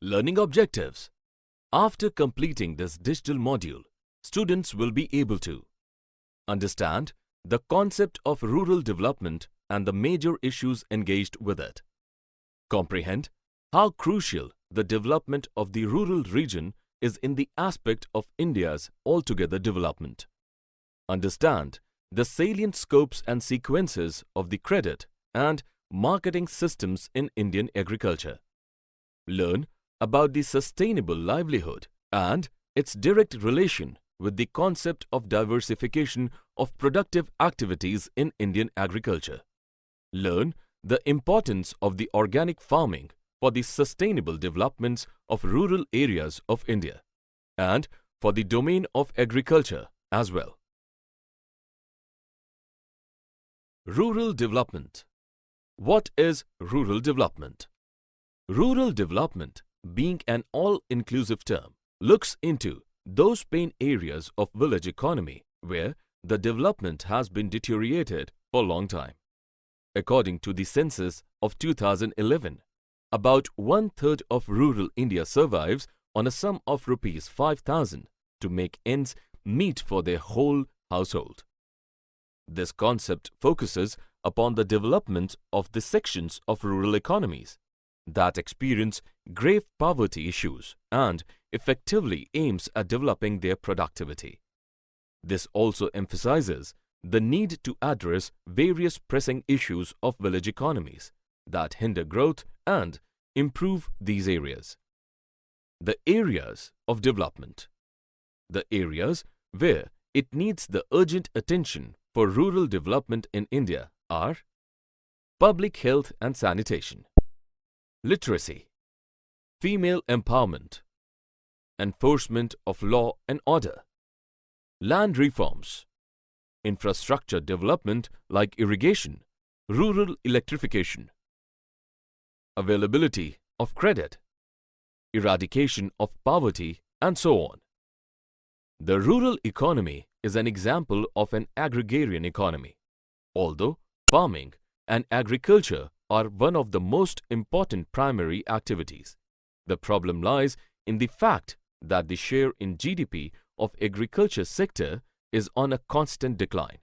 Learning objectives. After completing this digital module, students will be able to understand the concept of rural development and the major issues engaged with it. Comprehend how crucial the development of the rural region is in the aspect of India's altogether development. Understand the salient scopes and sequences of the credit and marketing systems in Indian agriculture. Learn about the sustainable livelihood and its direct relation with the concept of diversification of productive activities in Indian agriculture. Learn the importance of the organic farming for the sustainable developments of rural areas of India and for the domain of agriculture as well. Rural development. What is rural development? Rural development, being an all-inclusive term, looks into those pain areas of village economy where the development has been deteriorated for a long time. According to the census of 2011, about one-third of rural India survives on a sum of rupees 5,000 to make ends meet for their whole household. This concept focuses upon the development of the sections of rural economies that experience grave poverty issues and effectively aims at developing their productivity. This also emphasizes the need to address various pressing issues of village economies that hinder growth and improve these areas. The areas of development. The areas where it needs the urgent attention for rural development in India are public health and sanitation, literacy, female empowerment, enforcement of law and order, land reforms, infrastructure development like irrigation, rural electrification, availability of credit, eradication of poverty, and so on. The rural economy is an example of an agrarian economy, although farming and agriculture are one of the most important primary activities. The problem lies in the fact that the share in GDP of agriculture sector is on a constant decline.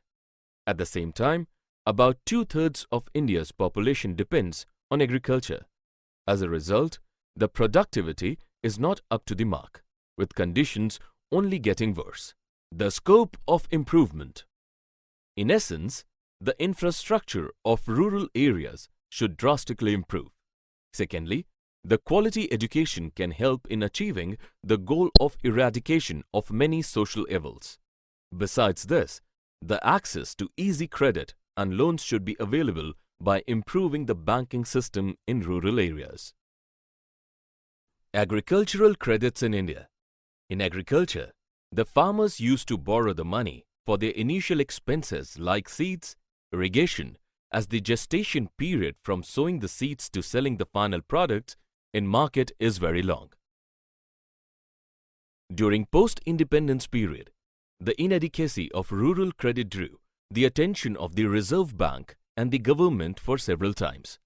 At the same time, about two-thirds of India's population depends on agriculture. As a result, the productivity is not up to the mark, with conditions only getting worse. The scope of improvement. In essence, the infrastructure of rural areas should drastically improve. Secondly, the quality education can help in achieving the goal of eradication of many social evils. Besides this, the access to easy credit and loans should be available by improving the banking system in rural areas. Agricultural credits in India. In agriculture, the farmers used to borrow the money for their initial expenses like seeds, irrigation, as the gestation period from sowing the seeds to selling the final products in market is very long. During post-independence period, the inadequacy of rural credit drew the attention of the Reserve Bank and the government for several times.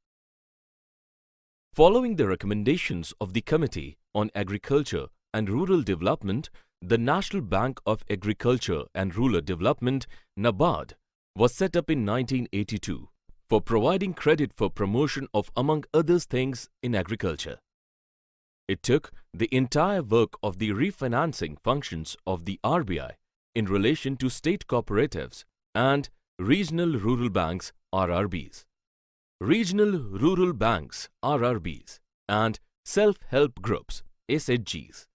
Following the recommendations of the Committee on Agriculture and Rural Development, the National Bank of Agriculture and Rural Development, NABARD, was set up in 1982 for providing credit for promotion of, among other things, in agriculture. It took the entire work of the refinancing functions of the RBI in relation to state cooperatives and regional rural banks (RRBs), regional rural banks (RRBs), and self-help groups (SHGs).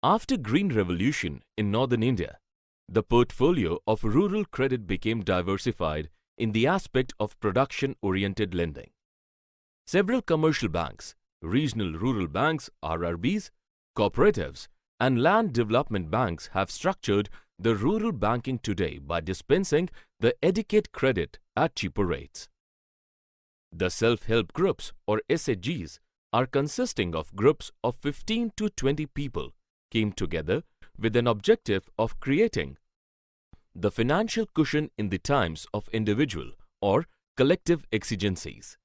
After Green Revolution in northern India, the portfolio of rural credit became diversified in the aspect of production-oriented lending. Several commercial banks, regional rural banks (RRBs), cooperatives, and land development banks have structured the rural banking today by dispensing the adequate credit at cheaper rates. The self-help groups or SHGs are consisting of groups of 15 to 20 people came together with an objective of creating the financial cushion in the times of individual or collective exigencies.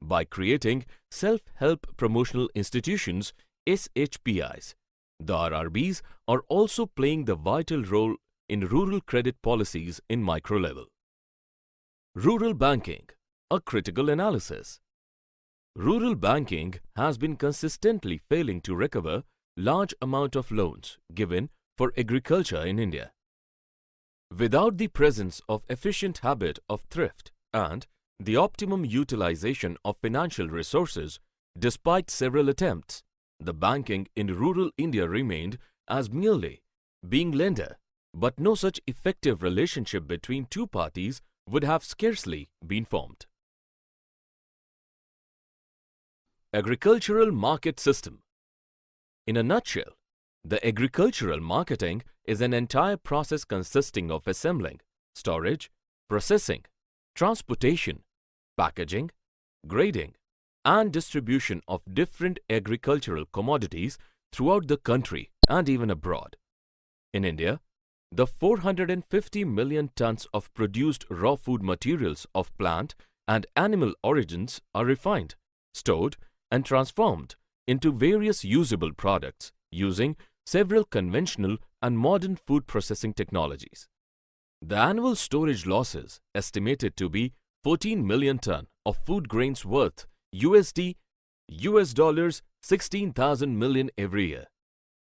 by creating self-help promotional institutions SHPIs. The RRBs are also playing the vital role in rural credit policies in micro level. Rural banking, a critical analysis. Rural banking has been consistently failing to recover large amount of loans given for agriculture in India. Without the presence of efficient habit of thrift and the optimum utilization of financial resources, despite several attempts, the banking in rural India remained as merely being lender, but no such effective relationship between two parties would have scarcely been formed. Agricultural market system. In a nutshell, the agricultural marketing is an entire process consisting of assembling, storage, processing, transportation, packaging, grading, and distribution of different agricultural commodities throughout the country and even abroad. In India, the 450 million tons of produced raw food materials of plant and animal origins are refined, stored, and transformed into various usable products using several conventional and modern food processing technologies. The annual storage losses estimated to be 14 million ton of food grains worth US $16,000 million every year.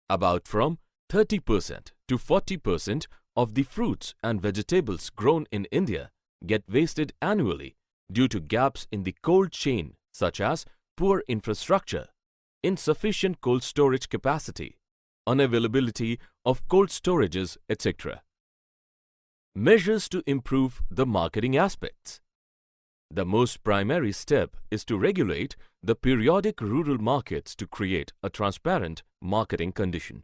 About from 30% to 40% of the fruits and vegetables grown in India get wasted annually due to gaps in the cold chain such as poor infrastructure, insufficient cold storage capacity, unavailability of cold storages, etc. Measures to improve the marketing aspects. The most primary step is to regulate the periodic rural markets to create a transparent marketing condition.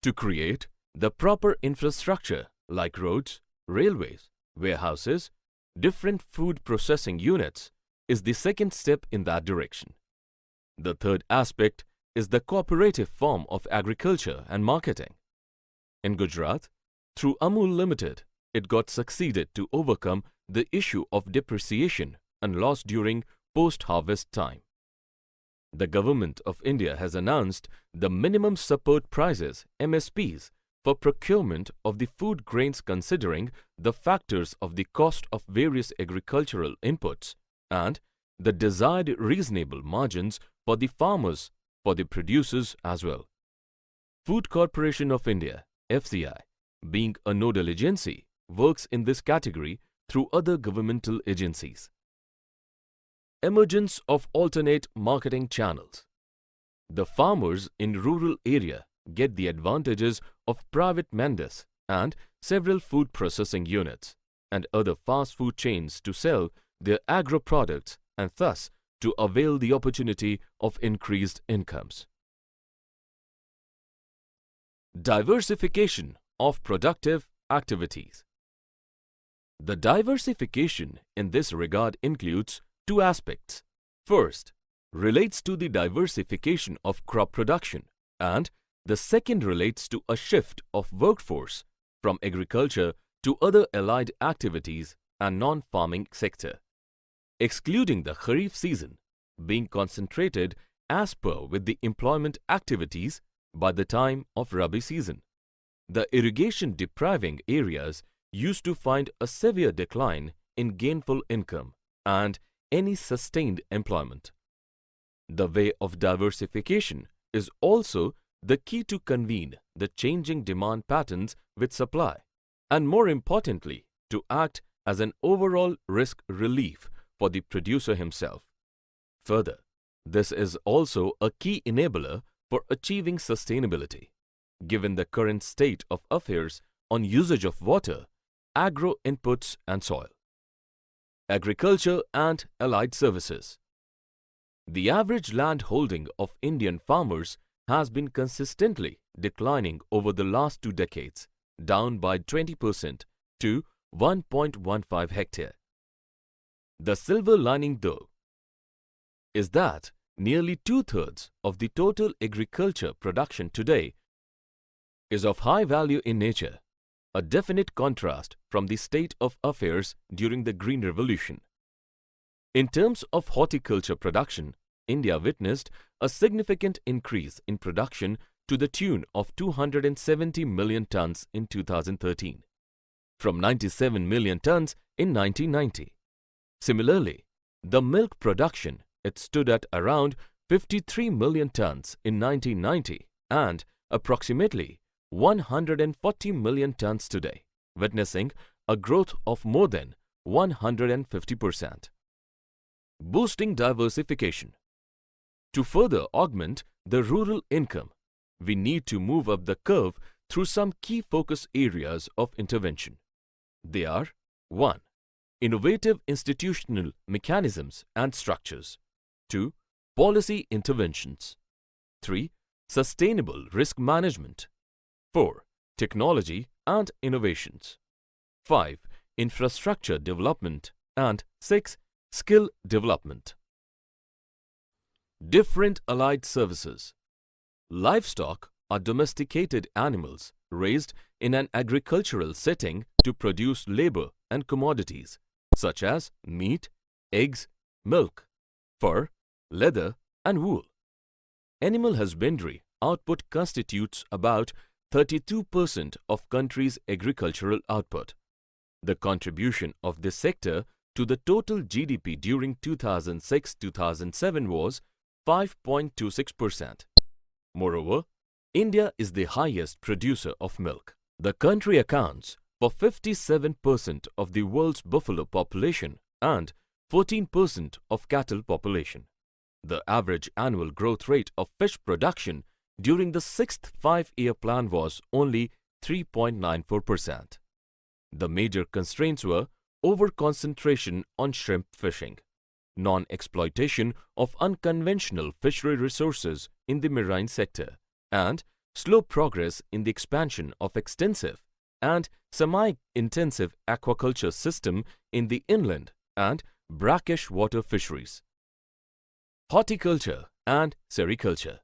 To create the proper infrastructure like roads, railways, warehouses, different food processing units is the second step in that direction. The third aspect is the cooperative form of agriculture and marketing. In Gujarat, through Amul Limited, it got succeeded to overcome the issue of depreciation and loss during post-harvest time. The Government of India has announced the minimum support prices MSPs for procurement of the food grains considering the factors of the cost of various agricultural inputs and the desired reasonable margins for the farmers, for the producers as well. Food Corporation of India, FCI, being a nodal agency, works in this category through other governmental agencies. Emergence of alternate marketing channels. The farmers in rural area get the advantages of private mandis and several food processing units and other fast food chains to sell their agro products and thus to avail the opportunity of increased incomes. Diversification of productive activities. The diversification in this regard includes two aspects. First, relates to the diversification of crop production and the second relates to a shift of workforce from agriculture to other allied activities and non-farming sector, excluding the Kharif season, being concentrated as per with the employment activities by the time of Rabi season. The irrigation depriving areas used to find a severe decline in gainful income and any sustained employment. The way of diversification is also the key to convene the changing demand patterns with supply and more importantly to act as an overall risk relief for the producer himself. Further, this is also a key enabler for achieving sustainability, given the current state of affairs on usage of water, agro inputs and soil. Agriculture and allied services. The average land holding of Indian farmers has been consistently declining over the last 2 decades, down by 20% to 1.15 hectare. The silver lining, though, is that nearly 2/3 of the total agriculture production today is of high value in nature, a definite contrast from the state of affairs during the Green Revolution. In terms of horticulture production, India witnessed a significant increase in production to the tune of 270 million tons in 2013, from 97 million tons in 1990. Similarly, the milk production, it stood at around 53 million tons in 1990 and approximately 140 million tons today, witnessing a growth of more than 150%. Boosting diversification. To further augment the rural income, we need to move up the curve through some key focus areas of intervention. They are 1. Innovative institutional mechanisms and structures. 2. Policy interventions. 3. Sustainable risk management. 4. Technology and innovations. 5. Infrastructure development. And 6. Skill development. Different allied services. Livestock are domesticated animals raised in an agricultural setting to produce labor and commodities such as meat, eggs, milk, fur, leather and wool. Animal husbandry output constitutes about 32% of country's agricultural output. The contribution of this sector to the total GDP during 2006-2007 was 5.26%. Moreover, India is the highest producer of milk. The country accounts for 57% of the world's buffalo population and 14% of cattle population. The average annual growth rate of fish production during the sixth five-year plan was only 3.94%. The major constraints were over-concentration on shrimp fishing, non-exploitation of unconventional fishery resources in the marine sector, and slow progress in the expansion of extensive and semi-intensive aquaculture system in the inland and brackish water fisheries. Horticulture and sericulture.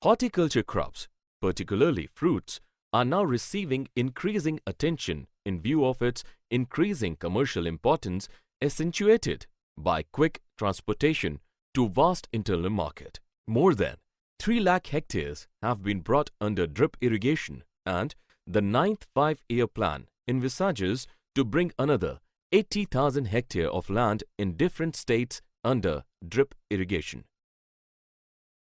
Horticulture crops, particularly fruits, are now receiving increasing attention in view of its increasing commercial importance accentuated by quick transportation to vast internal market. More than 3 lakh hectares have been brought under drip irrigation, and the ninth five-year plan envisages to bring another 80,000 hectares of land in different states under drip irrigation.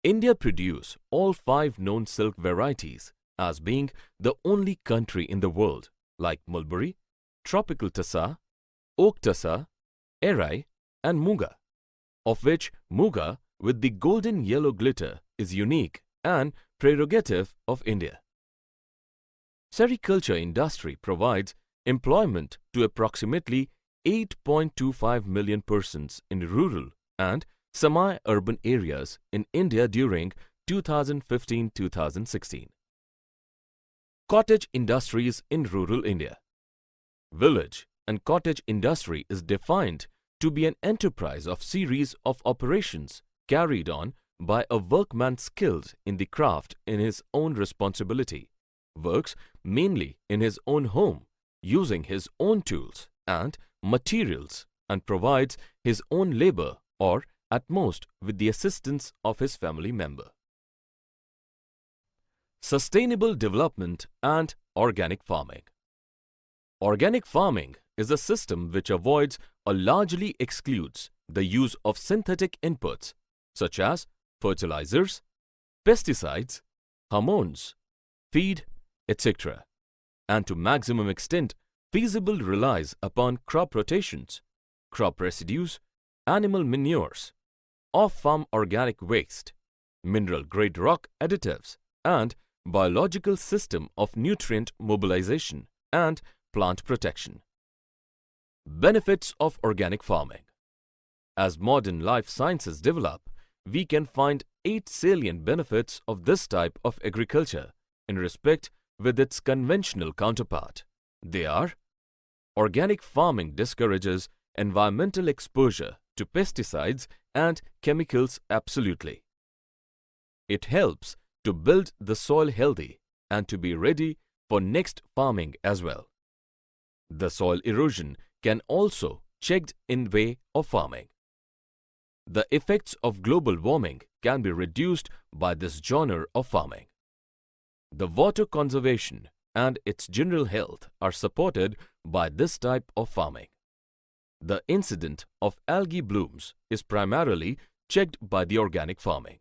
India produces all 5 known silk varieties as being the only country in the world like mulberry, tropical tussa, oak tussa, erai and muga, of which muga with the golden yellow glitter is unique and prerogative of India. Sericulture industry provides employment to approximately 8.25 million persons in rural and semi-urban areas in India during 2015-2016. Cottage industries in rural India. Village and cottage industry is defined to be an enterprise of series of operations carried on by a workman skilled in the craft in his own responsibility, works mainly in his own home, using his own tools and materials, and provides his own labor or at most with the assistance of his family member. Sustainable development and organic farming. Organic farming is a system which avoids or largely excludes the use of synthetic inputs such as fertilizers, pesticides, hormones, feed, etc., and to maximum extent feasible relies upon crop rotations, crop residues, animal manures, off-farm organic waste, mineral-grade rock additives, and biological system of nutrient mobilization and plant protection. Benefits of organic farming. As modern life sciences develop, we can find 8 salient benefits of this type of agriculture in respect with its conventional counterpart. They are: organic farming discourages environmental exposure to pesticides and chemicals absolutely. It helps to build the soil healthy and to be ready for next farming as well. The soil erosion can also checked in way of farming. the effects of global warming can be reduced by this genre of farming. The water conservation and its general health are supported by this type of farming. The incident of algae blooms is primarily checked by the organic farming.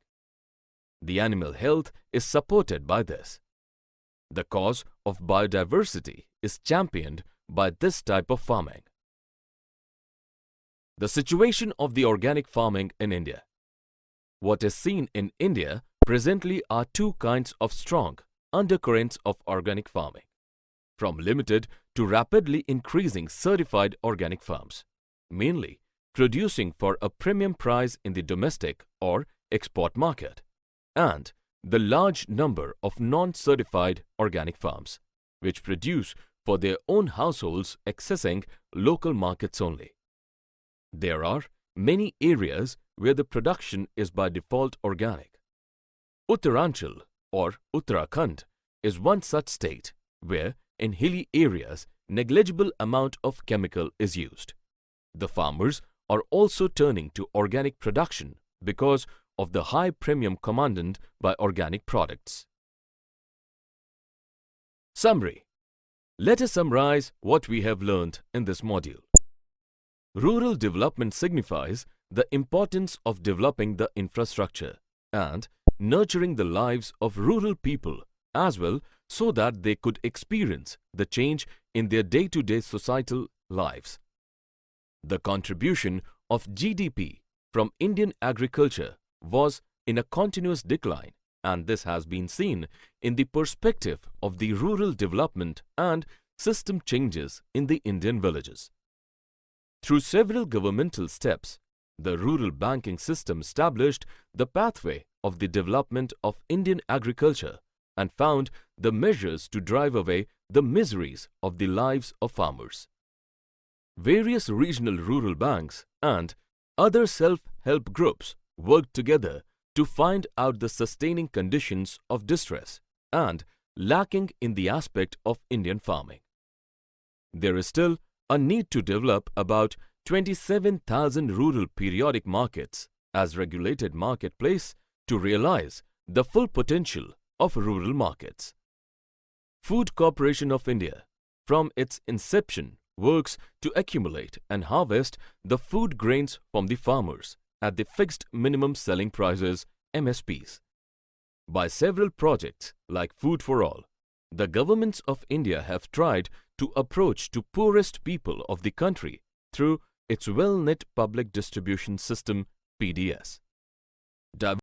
The animal health is supported by this. The cause of biodiversity is championed by this type of farming. The situation of the organic farming in India. What is seen in India presently are two kinds of strong undercurrents of organic farming, from limited to rapidly increasing certified organic farms, mainly producing for a premium price in the domestic or export market, and the large number of non-certified organic farms, which produce for their own households accessing local markets only. There are many areas where the production is by default organic. Uttaranchal or Uttarakhand is one such state where in hilly areas negligible amount of chemical is used. The farmers are also turning to organic production because of the high premium commanded by organic products. Summary. Let us summarize what we have learned in this module. Rural development signifies the importance of developing the infrastructure and nurturing the lives of rural people as well so that they could experience the change in their day-to-day societal lives. The contribution of GDP from Indian agriculture was in a continuous decline, and this has been seen in the perspective of the rural development and system changes in the Indian villages. Through several governmental steps, the rural banking system established the pathway of the development of Indian agriculture and found the measures to drive away the miseries of the lives of farmers. Various regional rural banks and other self-help groups worked together to find out the sustaining conditions of distress and lacking in the aspect of Indian farming. There is still a need to develop about 27,000 rural periodic markets as regulated marketplace to realize the full potential of rural markets. Food Corporation of India, from its inception, works to accumulate and harvest the food grains from the farmers at the fixed minimum selling prices MSPs. By several projects like Food for All, the governments of India have tried to approach to poorest people of the country through its well-knit public distribution system PDS.